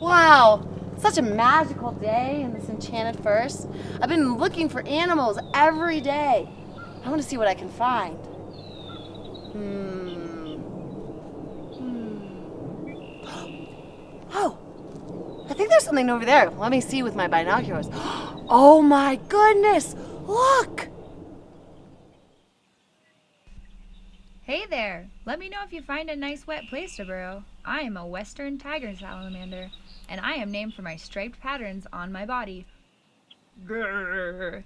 Wow, such a magical day in this enchanted forest. I've been looking for animals every day. I want to see what I can find. Oh, I think there's something over there. Let me see with my binoculars. Oh my goodness, look! Hey there! Let me know if you find a nice wet place to burrow. I am a western tiger salamander, and I am named for my striped patterns on my body. Grrr.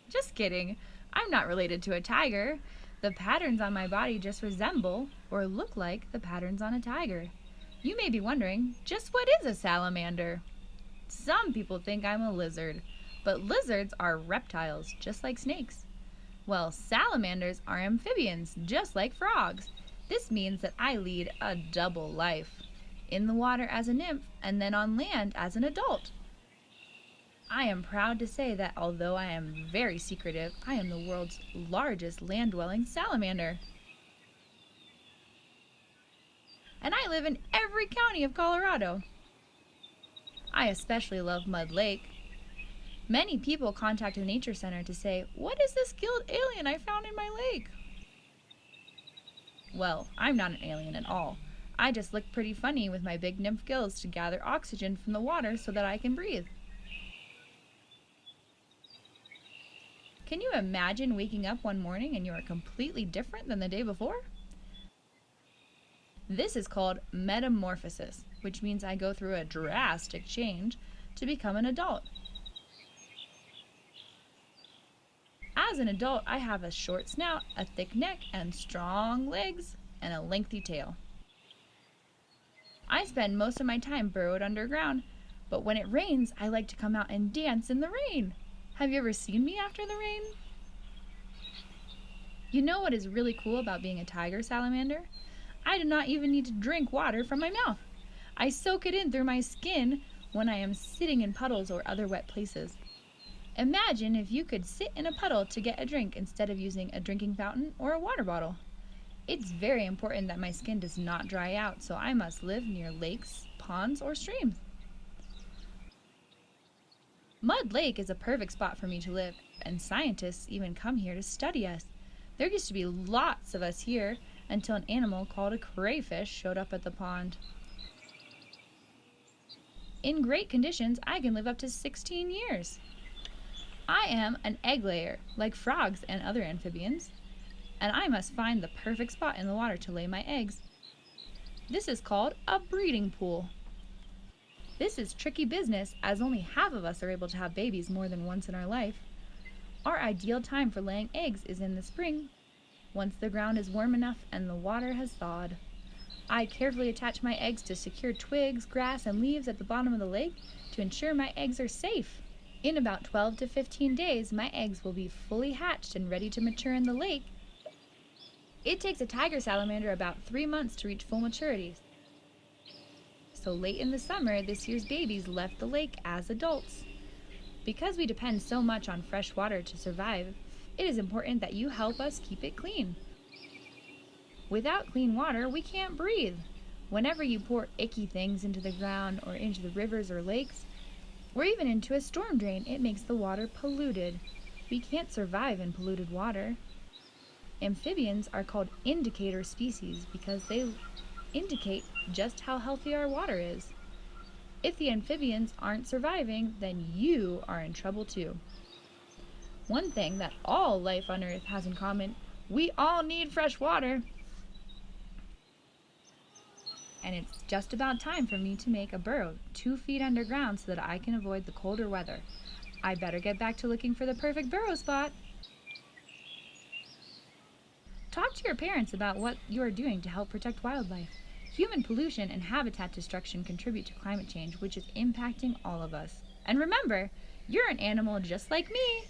Just kidding. I'm not related to a tiger. The patterns on my body just resemble or look like the patterns on a tiger. You may be wondering, just what is a salamander? Some people think I'm a lizard, but lizards are reptiles, just like snakes. Well, salamanders are amphibians, just like frogs. This means that I lead a double life. In the water as a nymph, and then on land as an adult. I am proud to say that although I am very secretive, I am the world's largest land-dwelling salamander. And I live in every county of Colorado. I especially love Mud Lake. Many people contact the Nature Center to say, "What is this skilled alien I found in my lake?" Well, I'm not an alien at all. I just look pretty funny with my big nymph gills to gather oxygen from the water so that I can breathe. Can you imagine waking up one morning and you are completely different than the day before? This is called metamorphosis, which means I go through a drastic change to become an adult. As an adult, I have a short snout, a thick neck, and strong legs, and a lengthy tail. I spend most of my time burrowed underground, but when it rains, I like to come out and dance in the rain. Have you ever seen me after the rain? You know what is really cool about being a tiger salamander? I do not even need to drink water from my mouth. I soak it in through my skin when I am sitting in puddles or other wet places. Imagine if you could sit in a puddle to get a drink instead of using a drinking fountain or a water bottle. It's very important that my skin does not dry out, so I must live near lakes, ponds, or streams. Mud Lake is a perfect spot for me to live, and scientists even come here to study us. There used to be lots of us here until an animal called a crayfish showed up at the pond. In great conditions, I can live up to 16 years. I am an egg layer, like frogs and other amphibians, and I must find the perfect spot in the water to lay my eggs. This is called a breeding pool. This is tricky business, as only half of us are able to have babies more than once in our life. Our ideal time for laying eggs is in the spring, once the ground is warm enough and the water has thawed. I carefully attach my eggs to secure twigs, grass, and leaves at the bottom of the lake to ensure my eggs are safe. In about 12 to 15 days, my eggs will be fully hatched and ready to mature in the lake. It takes a tiger salamander about 3 months to reach full maturity. So late in the summer, this year's babies left the lake as adults. Because we depend so much on fresh water to survive, it is important that you help us keep it clean. Without clean water, we can't breathe. Whenever you pour icky things into the ground or into the rivers or lakes, or even into a storm drain, it makes the water polluted. We can't survive in polluted water. Amphibians are called indicator species because they indicate just how healthy our water is. If the amphibians aren't surviving, then you are in trouble too. One thing that all life on Earth has in common, we all need fresh water. And it's just about time for me to make a burrow 2 feet underground so that I can avoid the colder weather. I better get back to looking for the perfect burrow spot. Talk to your parents about what you are doing to help protect wildlife. Human pollution and habitat destruction contribute to climate change, which is impacting all of us. And remember, you're an animal just like me.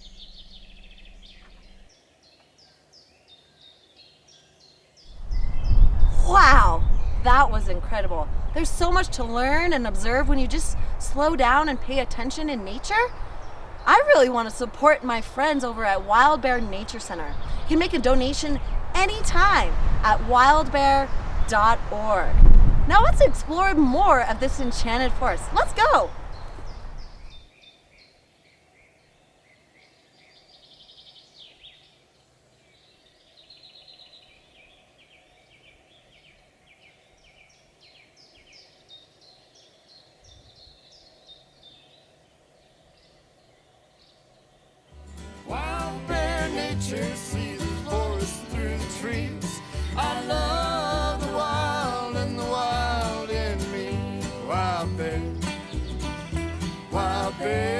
Wow, that was incredible. There's so much to learn and observe when you just slow down and pay attention in nature. I really want to support my friends over at Wild Bear Nature Center. You can make a donation anytime at wildbear.org. Now let's explore more of this enchanted forest. Let's go! Wild bear nature sees the forest through the trees. I love the wild and the wild in me. Wild bear, wild bear.